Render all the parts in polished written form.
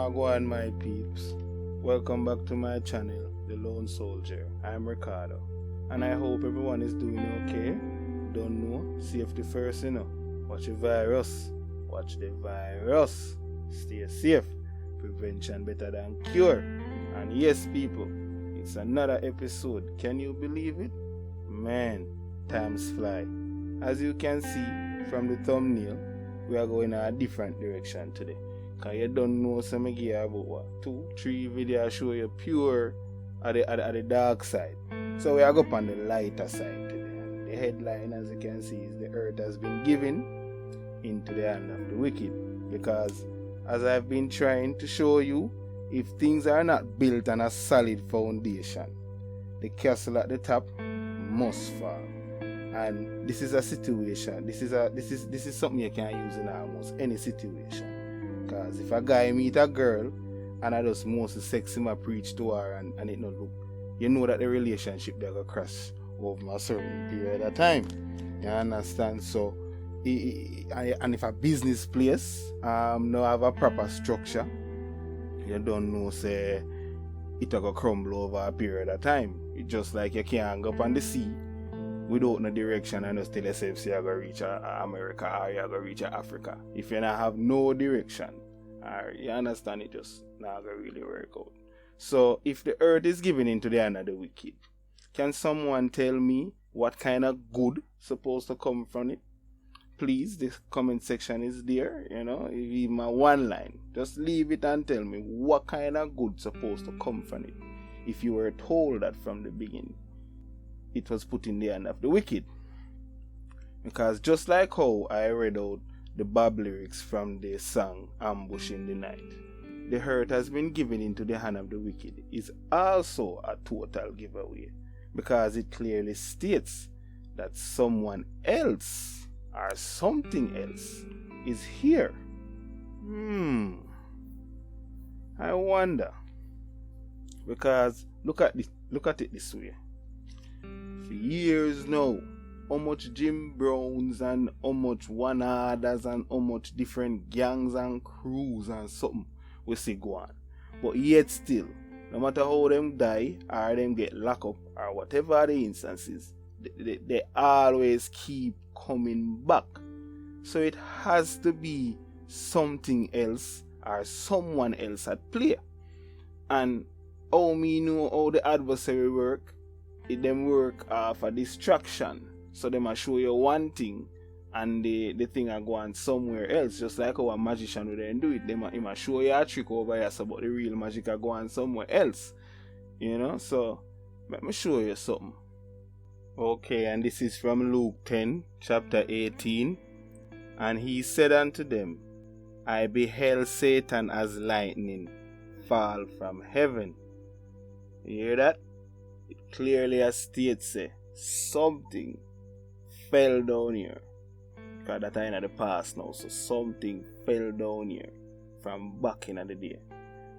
Wagwan, my peeps. Welcome back to my channel, The Lone Soldier. I'm Ricardo, and I hope everyone is doing okay. Don't know, safety first, Watch the virus. Watch the virus. Stay safe. Prevention better than cure. And yes, people, it's another episode. Can you believe it? Man, times fly. As you can see from the thumbnail, we are going in a different direction today. Cause you don't know some gear about what 2-3 videos show you pure at the dark side. So we are go on the lighter side today. And the headline, as you can see, is the earth has been given into the hand of the wicked. Because as I've been trying to show you, if things are not built on a solid foundation, the castle at the top must fall. And this is a situation. This is something you can use in almost any situation. Because if a guy meet a girl and I just mostly sex him, I preach to her and it not look, you know that the relationship they're gonna crash over a certain period of time. You understand? So and if a business place no have a proper structure, you don't know say it will crumble over a period of time. It's just like you can't go up on the sea without no direction and just tell yourself say you're going to reach America or you're going to reach Africa. If you not have no direction, or you understand, it just not going to really work out. So if the earth is given into the hand of the wicked, can someone tell me what kind of good supposed to come from it? Please, the comment section is there, even my one line. Just leave it and tell me what kind of good supposed to come from it. If you were told that from the beginning, it was put in the hand of the wicked. Because just like how I read out the Bob lyrics from the song Ambush in the Night, the earth has been given into the hand of the wicked is also a total giveaway. Because it clearly states that someone else or something else is here. I wonder. Because look at it this way. For years now, how much Jim Browns and how much one orders and how much different gangs and crews and something we see go on. But yet still, no matter how them die or them get locked up or whatever the instances, they always keep coming back. So it has to be something else or someone else at play. And how me know how the adversary work? It them work for distraction. So they might show you one thing and the thing are going somewhere else. Just like how a magician would then do it. They might show you a trick over here, so but the real magic are going somewhere else. So let me show you something. Okay, and this is from Luke 10, chapter 18. And he said unto them, I beheld Satan as lightning fall from heaven. You hear that? It clearly states something fell down here. Because that time in the past now, so something fell down here from back in the day.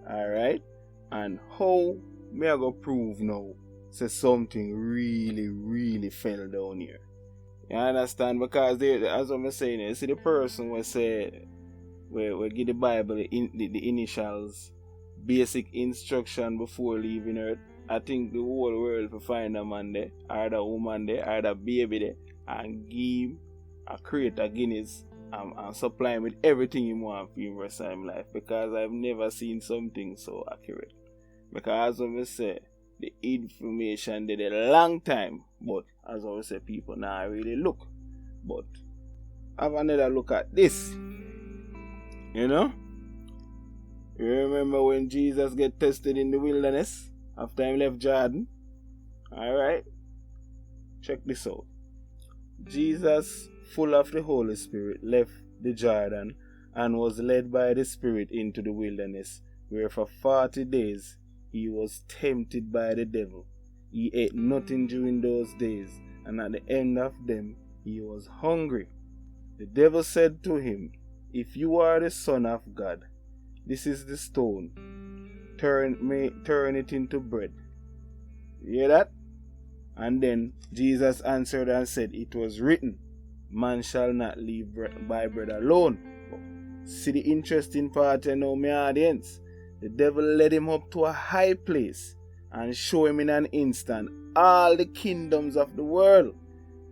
Alright? And how may I go prove now say something really fell down here? You understand? Because as I'm saying, you see the person will say we give the Bible the initials, basic instruction before leaving earth. I think the whole world will find a man there, or the woman there, or the baby there, and give a crate of Guinness and supply him with everything he wants for the rest of his life. Because I've never seen something so accurate. Because as I say, the information did a long time, but as I say, people now really look. But have another look at this. You remember when Jesus get tested in the wilderness after he left Jordan? Alright, check this out. Jesus, full of the Holy Spirit, left the Jordan and was led by the Spirit into the wilderness, where for 40 days he was tempted by the devil. He ate nothing during those days, and at the end of them he was hungry. The devil said to him, If you are the Son of God, this is the stone. Turn it into bread. You hear that? And then Jesus answered and said, It was written, Man shall not live by bread alone. But see the interesting part, my audience. The devil led him up to a high place and show him in an instant all the kingdoms of the world.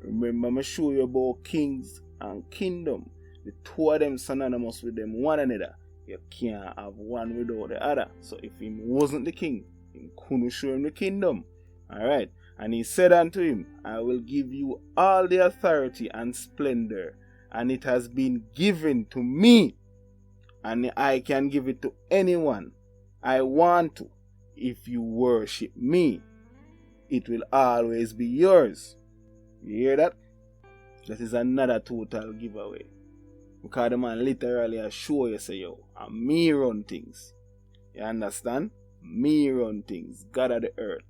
Remember, me show you about kings and kingdom. The two of them synonymous with them one another. You can't have one without the other. So if he wasn't the king, he couldn't show him the kingdom. Alright. And he said unto him, I will give you all the authority and splendor, and it has been given to me, and I can give it to anyone I want to. If you worship me, it will always be yours. You hear that? That is another total giveaway. Because the man literally assure you, say, yo, me run things. You understand? Me run things. God of the earth.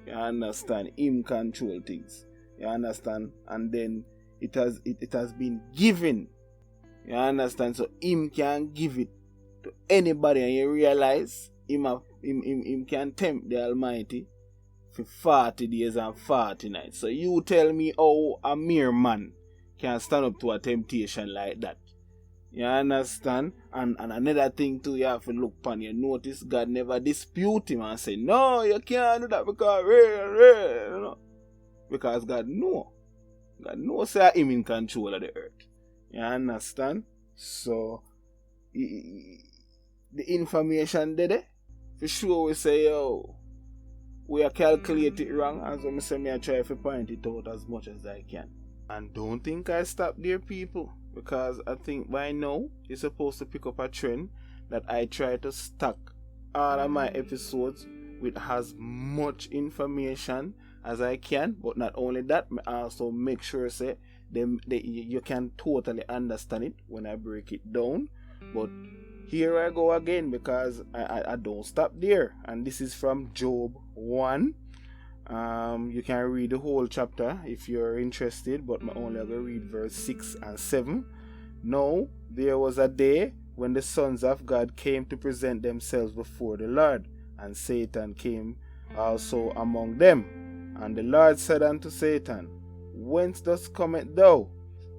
You understand? Him control things. You understand? And then it has been given. You understand? So him can give it to anybody, and you realize him can tempt the Almighty for 40 days and 40 nights. So you tell me how a mere man can stand up to a temptation like that. You understand? And another thing too, you have to look upon. You notice God never dispute him and say, no, you can't do that because you know. Because God know. God knows that him in control of the earth. You understand? So the information there, for sure we say, yo, we are calculate it wrong, and so I say I try to point it out as much as I can. And don't think I stop there, people, because I think by now you're supposed to pick up a trend that I try to stack all of my episodes with as much information as I can. But not only that, I also make sure say you can totally understand it when I break it down. But here I go again, because I don't stop there. And this is from Job 1. You can read the whole chapter if you're interested, but I'm only going to read verse 6 and 7. Now, there was a day when the sons of God came to present themselves before the Lord, and Satan came also among them. And the Lord said unto Satan, Whence dost cometh thou?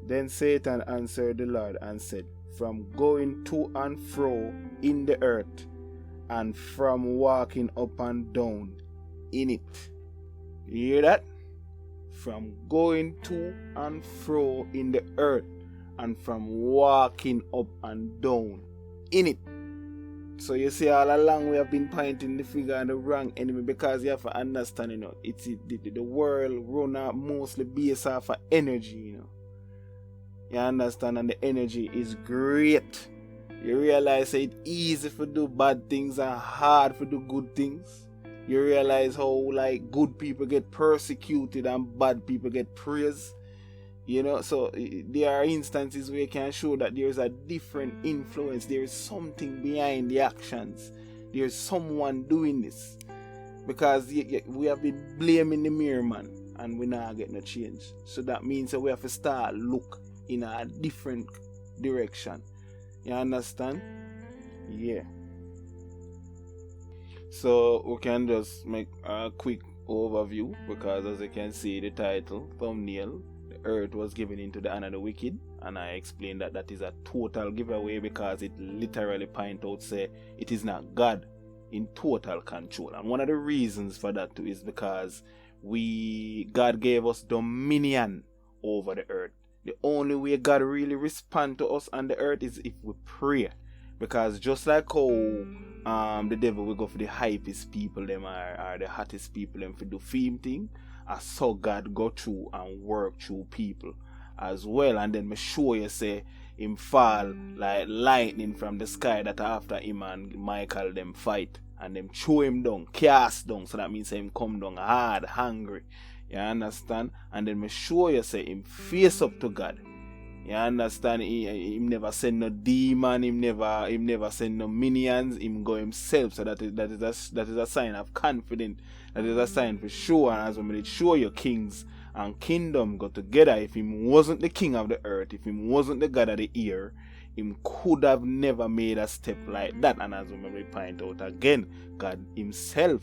Then Satan answered the Lord and said, From going to and fro in the earth, and from walking up and down in it. You hear that? From going to and fro in the earth, and from walking up and down in it. So you see, all along we have been pointing the finger on the wrong enemy, because you have to understand, you know, it's the world run out mostly based off of energy, you know. You understand? And the energy is great. You realize it's easy to do bad things and hard to do good things. You realize how like good people get persecuted and bad people get praised. You know, so there are instances where you can show that there's a different influence. There is something behind the actions. There's someone doing this. Because we have been blaming the mere man, and we're not getting a change. So that means that we have to start look in a different direction. You understand? Yeah. So we can just make a quick overview, because as you can see, the title, thumbnail, the earth was given into the hand of the wicked, and I explained that is a total giveaway, because it literally point out say it is not God in total control. And one of the reasons for that too is because God gave us dominion over the earth. The only way God really respond to us on the earth is if we pray. Because just like how the devil will go for the hypest people, them are the hottest people, them for the fame thing, I saw God go through and work through people as well. And then me show you say him fall like lightning from the sky, that after him and Michael them fight, and them throw him down, cast down. So that means him come down hard, hungry. You understand? And then me show you say him face up to God. You understand? Him never send no demon, him never send no minions, him go himself. So that is a sign of confidence. That is a sign for sure. And as we show you, kings and kingdom go together. If him wasn't the king of the earth, if him wasn't the God of the air, him could have never made a step like that. And as we point out again, God himself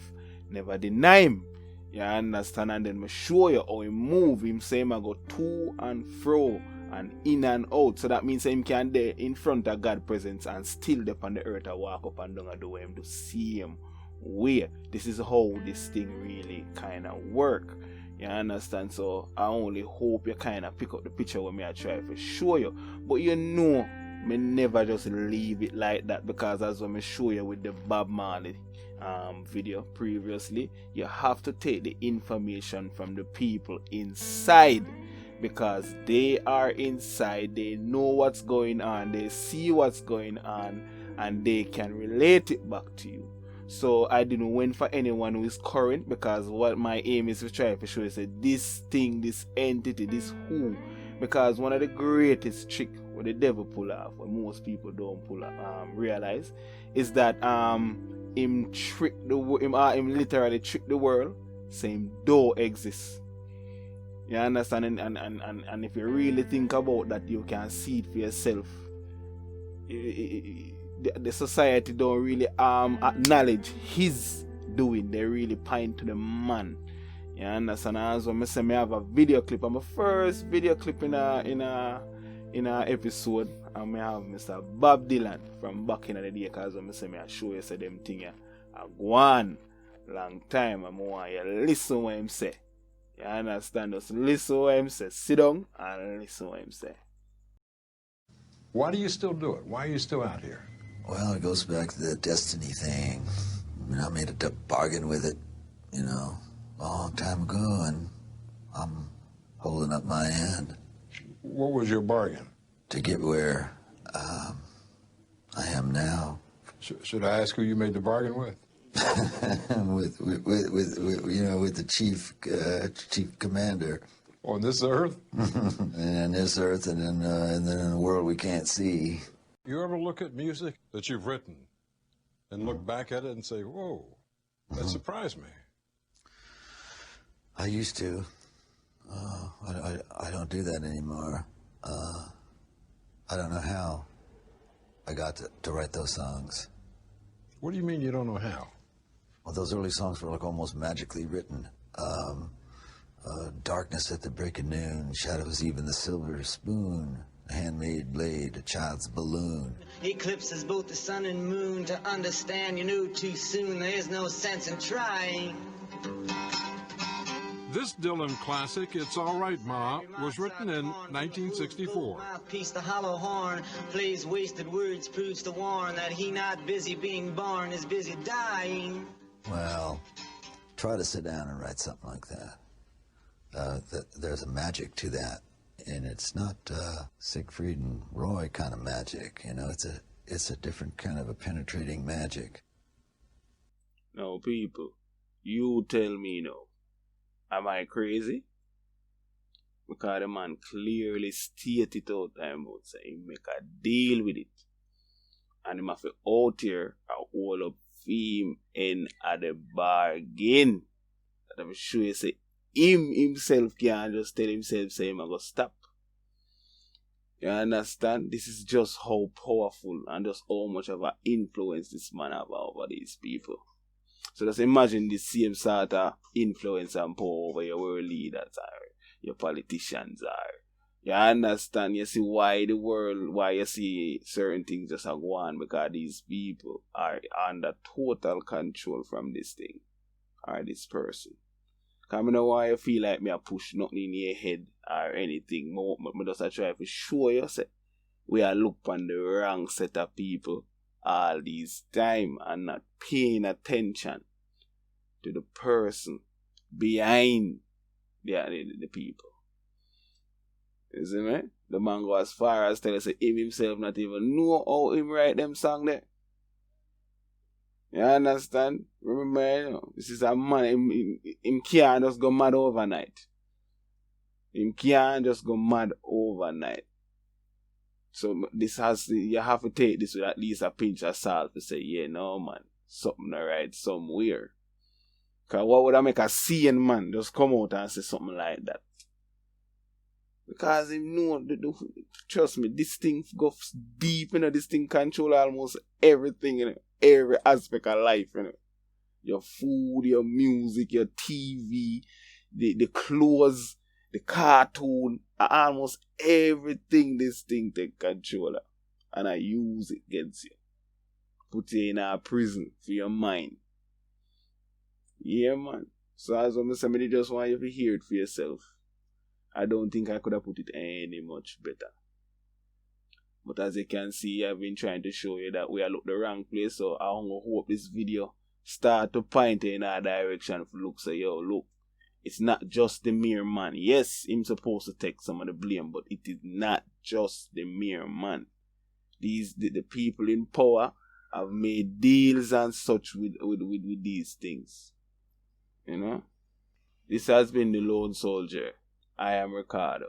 never deny him. You understand? And then me show you how he move. Him say him go to and fro and in and out. So that means him can there in front of God's presence and still there on the earth and walk up and down and do him to see him where. This is how this thing really kind of work. You understand? So I only hope you kind of pick up the picture when I try to show you. But you know, me never just leave it like that, because as I show you with the Bob Marley video previously, you have to take the information from the people inside, because they are inside, they know what's going on, they see what's going on, and they can relate it back to you. So I didn't wait for anyone who is current, because what my aim is to try to show is this thing, this entity, this who, because one of the greatest tricks what the devil pull off, what most people don't realize, is that him literally trick the world, same door exists. You understand? And if you really think about that, you can see it for yourself. The society don't really acknowledge his doing. They really point to the man. You understand? As when I say I have a video clip, I'm a first video clip in a episode, and I have Mr. Bob Dylan from back in the day, because when I say I show you say them thing I go on long time, and I want you listen what him say. You understand? Just listen what him say. Sit down and listen what him say. Why do you still do it? Why are you still out here? Well, it goes back to the destiny thing. I mean, I made a bargain with it, a long time ago, and I'm holding up my end. What was your bargain? To get where I am now. Should I ask who you made the bargain with? with the chief commander. On this earth? And this earth, and then in the world we can't see. You ever look at music that you've written and look back at it and say, whoa, that surprised me? I used to. I don't do that anymore. I don't know how I got to write those songs. What do you mean you don't know how? Well, those early songs were like almost magically written. Darkness at the break of noon, shadows even the silver spoon, a handmade blade, a child's balloon. Eclipses both the sun and moon. To understand, you knew too soon. There's no sense in trying. This Dylan classic, It's All Right, Ma, was written in 1964. Piece the hollow horn plays wasted words, proves to warn that he not busy being born is busy dying. Well, try to sit down and write something like that. There's a magic to that, and it's not Siegfried and Roy kind of magic. It's a different kind of a penetrating magic. Now, people, you tell me now. Am I crazy? Because the man clearly stated out time out, say he make a deal with it. And him have to out here a whole up theme in at the bargain. That I'm sure you say him himself can't just tell himself say him a go stop. You understand? This is just how powerful and just how much of an influence this man have over these people. So just imagine the same sort of influence and power over your world leaders are, your politicians are. You understand? You see why you see certain things just go on, because these people are under total control from this thing, or this person. Because I know why you feel like me I push nothing in your head or anything. I just try to show you, say, we are looking on the wrong set of people all this time and not paying attention to the person behind the people. You see me? The man go as far as tell us him himself not even know how him write them song there. You understand? Remember, this is a man, him can't just go mad overnight. Him can't just go mad overnight. So you have to take this with at least a pinch of salt to say, yeah, no man, something alright somewhere. Because what would I make a seeing man just come out and say something like that? Because him know, trust me, this thing goes deep, this thing control almost everything, every aspect of life, Your food, your music, your TV, the clothes, the cartoon, almost everything this thing take control of. And I use it against you. Put you in a prison for your mind. Yeah, man. So as I say, I just want you to hear it for yourself. I don't think I could have put it any much better. But as you can see, I've been trying to show you that we are look the wrong place. So I hope this video start to point in a direction for look. So yo, look. It's not just the mere man. Yes, him supposed to take some of the blame, but it is not just the mere man. The people in power have made deals and such with these things. You know? This has been the Lone Soldier. I am Ricardo.